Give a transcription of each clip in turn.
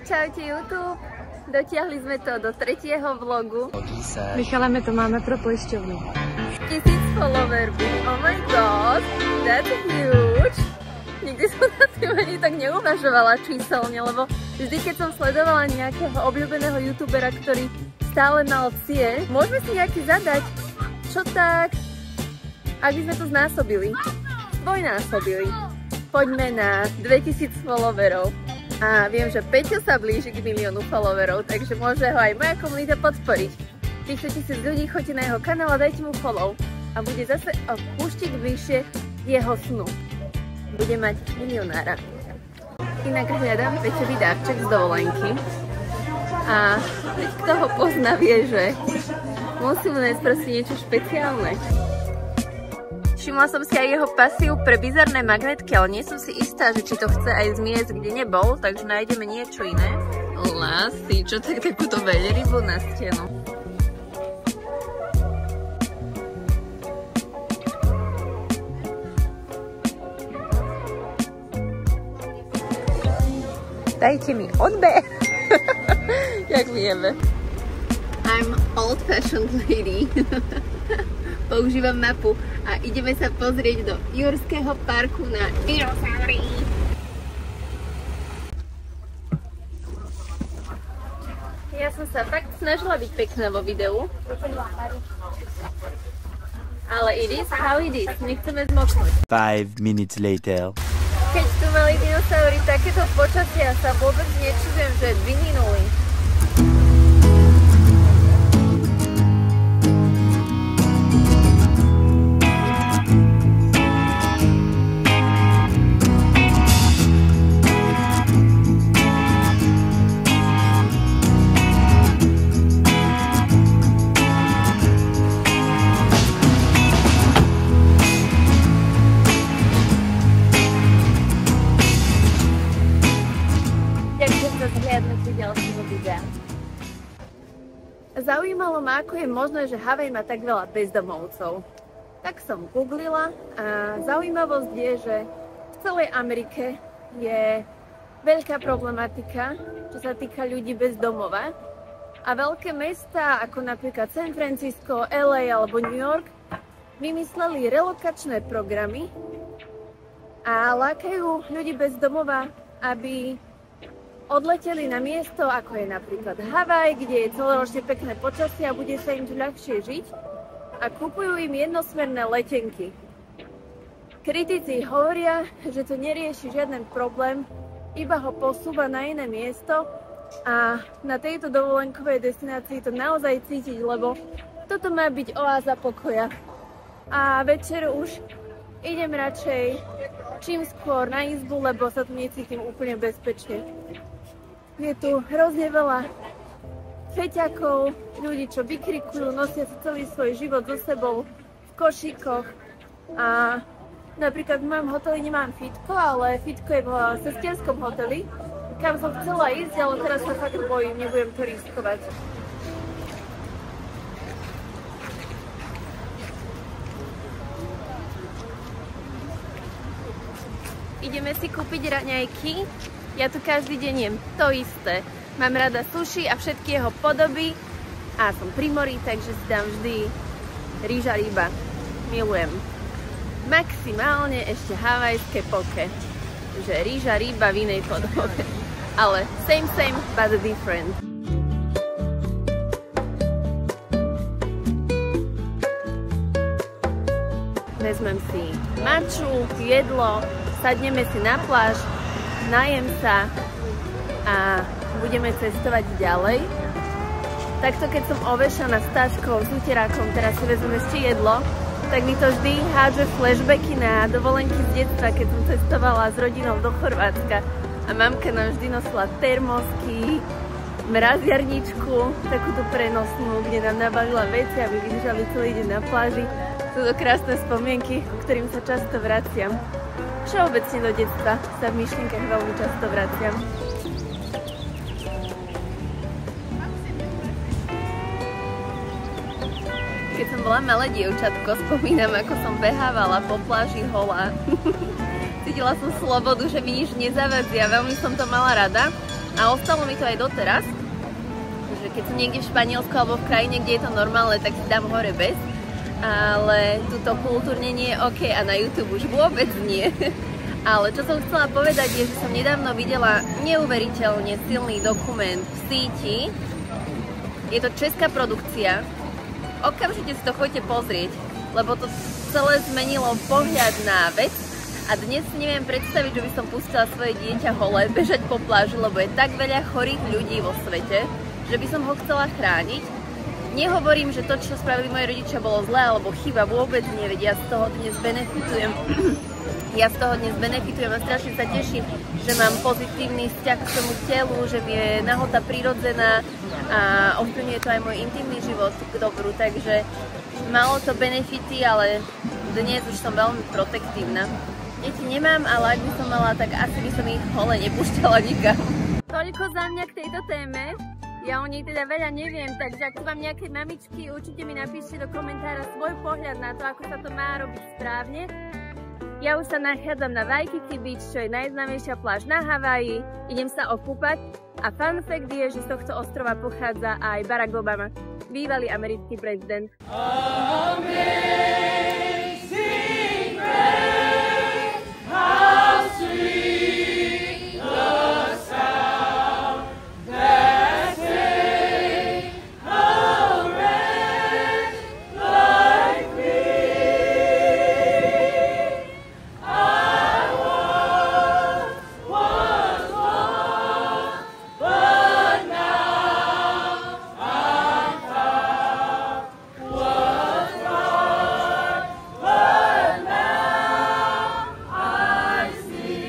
Čaute YouTube, dotiahli sme to do 3. vlogu. Michaleme to máme pro poisťovnu. 1000 followerov, oh my god, that's huge. Nikdy som na tým ani tak neuvažovala číselne, lebo vždy keď som sledovala nejakého obľúbeného youtubera, ktorý stále mal cieľ, môžeme si nejaký zadať, čo tak, ak by sme to znásobili, dvojnásobili. Poďme na 2000 followerov. A viem, že Peťo sa blíži k 1 000 000 followerov, takže môže ho aj moja komunita podporiť. Týchto 1000 ľudí, choďte na jeho kanál a dajte mu follow. A bude zase o kúštik bližšie jeho snu. Bude mať milionára. Inak hľadám Peťovi dárček z dovolenky. A kto ho pozná, vie, že musím nájsť proste niečo špeciálne. Všimla som si aj jeho pasiu pre bizarné magnetky, ale nie som si istá, že či to chce aj zmiesť, kde nebol, takže nájdeme niečo iné. Lásy, čo tak takúto veľrybu na stenu? Dajte mi odber! Jak vieme. I'm old-fashioned lady. Používam mapu a ideme sa pozrieť do Jurského parku na dinosaury. Ja som sa fakt snažila byť pekná vo videu. Ale it is how it is. Nechceme zmoknúť. 5 minutes later. Keď tu mali dinosaury takéto počasia, sa vôbec nečudujem, že vyhynuli. Zaujímalo ma, ako je možné, že Havaj má tak veľa bezdomovcov. Tak som googlila a zaujímavosť je, že v celej Amerike je veľká problematika, čo sa týka ľudí bez domova. A veľké mestá, ako napríklad San Francisco, LA alebo New York, vymysleli relokačné programy a lákajú ľudí bez domova, aby odleteli na miesto, ako je napríklad Havaj, kde je celoročne pekné počasie a bude sa im tu ľahšie žiť, a kupujú im jednosmerné letenky. Kritici hovoria, že to nerieši žiaden problém, iba ho posúva na iné miesto a na tejto dovolenkovej destinácii to naozaj cítiť, lebo toto má byť oáza pokoja. A večer už idem radšej čím skôr na izbu, lebo sa tu necítim úplne bezpečne. Je tu hrozne veľa feťakov, ľudí, čo vykrikujú, nosia si celý svoj život so sebou v košíkoch. A napríklad v mojom hoteli nemám fitko, ale fitko je v sestierskom hoteli, kam som chcela ísť, ale teraz sa fakt bojím, nebudem to riskovať. Ideme si kúpiť raňajky. Ja tu každý deň jem to isté. Mám rada sushi a všetky jeho podoby a som pri mori, takže si dám vždy rýža ryba. Milujem. Maximálne ešte havajské poke. Že rýža ryba v inej podobe. Ale same, but different. Vezmem si matču, jedlo, sadneme si na pláž, najem sa a budeme cestovať ďalej. Takto keď som ovešaná s taškou, s uterákom, teraz si vezmem ešte jedlo, tak mi to vždy hádže flashbacky na dovolenky z detstva, keď som cestovala s rodinou do Chorvátska a mamka nám vždy nosila termosky, mraziarničku, takúto prenosnú, kde nám nabalila veci, aby vydržali celý deň na pláži. Sú to krásne spomienky, k ktorým sa často vraciam. Všeobecne do detstva sa v myšlienkach veľmi často vraciam. Keď som bola malé dievčatko, spomínam, ako som behávala po pláži holá. Cítila som slobodu, že mi nič nezavadzia, veľmi som to mala rada. A ostalo mi to aj doteraz, že keď som niekde v Španielsku alebo v krajine, kde je to normálne, tak si dám hore bez. Ale túto kultúrne nie je OK a na YouTube už vôbec nie. Ale čo som chcela povedať je, že som nedávno videla neuveriteľne silný dokument v síti. Je to česká produkcia. Okamžite si to choďte pozrieť, lebo to celé zmenilo pohľad na vec. A dnes si neviem predstaviť, že by som pustila svoje dieťa holé bežať po pláži, lebo je tak veľa chorých ľudí vo svete, že by som ho chcela chrániť. Nehovorím, že to, čo spravili moji rodičia, bolo zlé alebo chyba, vôbec nie, veď ja z toho dnes benefitujem. A strašne sa teším, že mám pozitívny vzťah k tomu telu, že mi je nahota prirodzená a ovplyvňuje to aj môj intimný život k dobru, takže malo to benefity, ale dnes už som veľmi protektívna. Deti nemám, ale ak by som mala, tak asi by som ich hole nepúšťala nikam. Toľko za mňa k tejto téme. Ja o nej teda veľa neviem, takže ak sú vám nejaké mamičky, určite mi napíšte do komentára svoj pohľad na to, ako sa to má robiť správne. Ja už sa nachádzam na Waikiki Beach, čo je najznámejšia pláž na Havaji. Idem sa okúpať a fun fact je, že z tohto ostrova pochádza aj Barack Obama, bývalý americký prezident. Amazing grace, how sweet the sound that saved a wretch like me. I was lost, but now I'm found. Was lost, but now I see.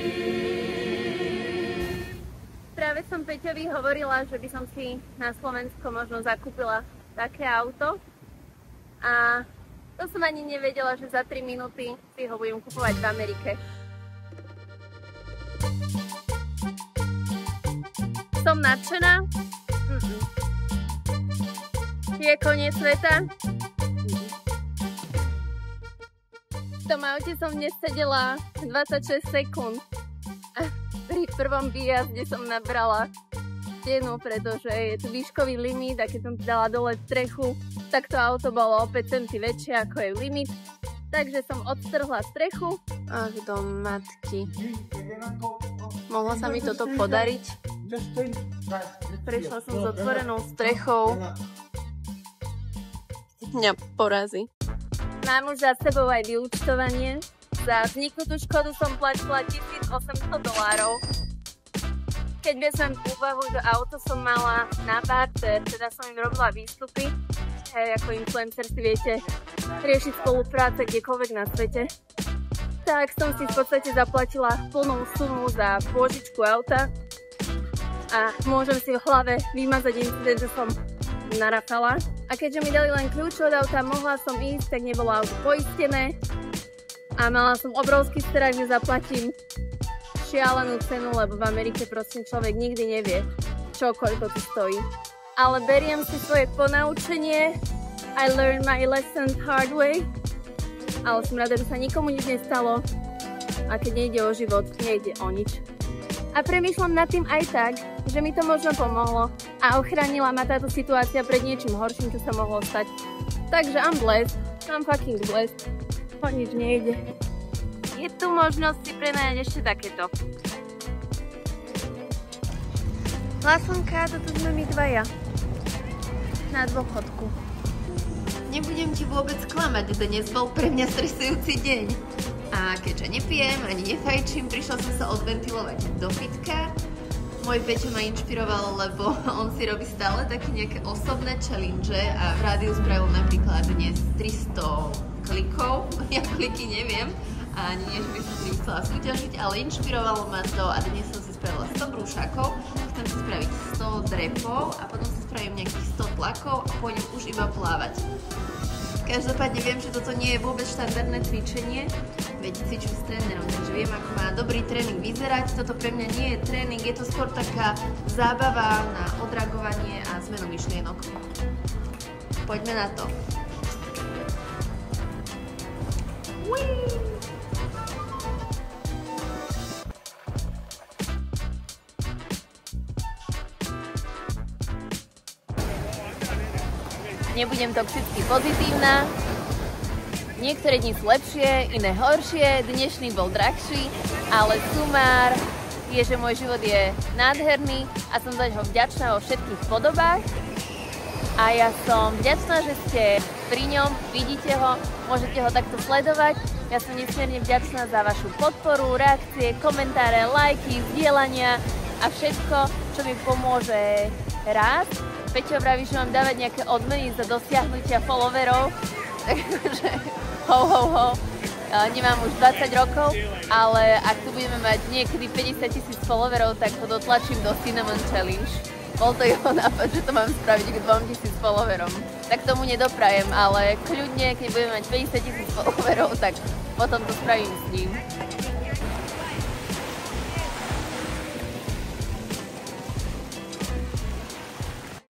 Práve som Peťovi hovorila, že by som si na Slovensku možno zakúpila také auto a to som ani nevedela, že za 3 minúty si ho budem kupovať v Amerike. Som nadšená? Je koniec sveta? V tom aute som dnes sedela 26 sekúnd. A pri prvom výjazde som nabrala stenu, pretože je tu výškový limit a keď som si dala dole strechu, tak to auto bolo o 5 cm väčšie ako je limit. Takže som odstrhla strechu. Ach do matky. Mohlo sa mi toto podariť. Prešla som s otvorenou strechou. Mňa porazí. Mám už za sebou aj vyúčtovanie. Za vzniknutú škodu som platila $1,800. Keď vezmem úvahu, že auto som mala na barter, teda som im robila výstupy, ako influencer si viete riešiť spolupráce kdekoľvek na svete, tak som si v podstate zaplatila plnú sumu za pôžičku auta a môžem si v hlave vymazať incident, že som narafala. A keďže mi dali len kľúč od auta, mohla som ísť, tak nebolo auto poistené a mala som obrovský strach, že zaplatím šialenú cenu, lebo v Amerike proste človek nikdy nevie, čo koľko tu stojí. Ale beriem si svoje ponaučenie. I learned my lesson hard way. Ale som rada, že sa nikomu nič nestalo. A keď nejde o život, nejde o nič. A premýšľam nad tým aj tak, že mi to možno pomohlo a ochránila ma táto situácia pred niečím horším, čo sa mohlo stať. Takže I'm blessed. I'm fucking blessed. O nič nejde. Je tu možnosť si prenajať ešte takéto. Lásonka, toto sme my dvaja. Na dôchodku. Nebudem ti vôbec klamať, dnes bol pre mňa stresujúci deň. A keďže nepijem ani nefajčím, prišla som sa odventilovať do fitka. Môj Peťo ma inšpiroval, lebo on si robí stále také nejaké osobné challenge a v rádiu spravil napríklad dnes 300 klikov. Ja kliky neviem. A nie, že by som si chcela súťažiť, ale inšpirovalo ma to a dnes som si spravila 100 brúšakov, chcem si spraviť 100 drepov a potom si spravím nejakých 100 tlakov a pôjdem už iba plávať. Každopádne viem, že toto nie je vôbec štandardné cvičenie, veď cvičím s trénerom, takže viem, ako má dobrý tréning vyzerať. Toto pre mňa nie je tréning, je to skôr taká zábava na odreagovanie a zmenu myšlienok. Poďme na to. nebudem toxicky pozitívna. Niektoré dni sú lepšie, iné horšie, dnešný bol drahší, ale sumár je, že môj život je nádherný a som za ňo vďačná vo všetkých podobách. A ja som vďačná, že ste pri ňom, vidíte ho, môžete ho takto sledovať. Ja som nesmierne vďačná za vašu podporu, reakcie, komentáre, lajky, zdieľania a všetko, čo mi pomôže rásť. Peťo vraví, že mám dávať nejaké odmeny za dosiahnutia followerov, takže ho. Nemám už 20 rokov, ale ak tu budeme mať niekedy 50 000 followerov, tak ho dotlačím do Cinnamon Challenge. Bol to jeho nápad, že to mám spraviť k 2000 followerom. Tak tomu nedoprajem, ale kľudne, keď budeme mať 50 000 followerov, tak potom to spravím s ním.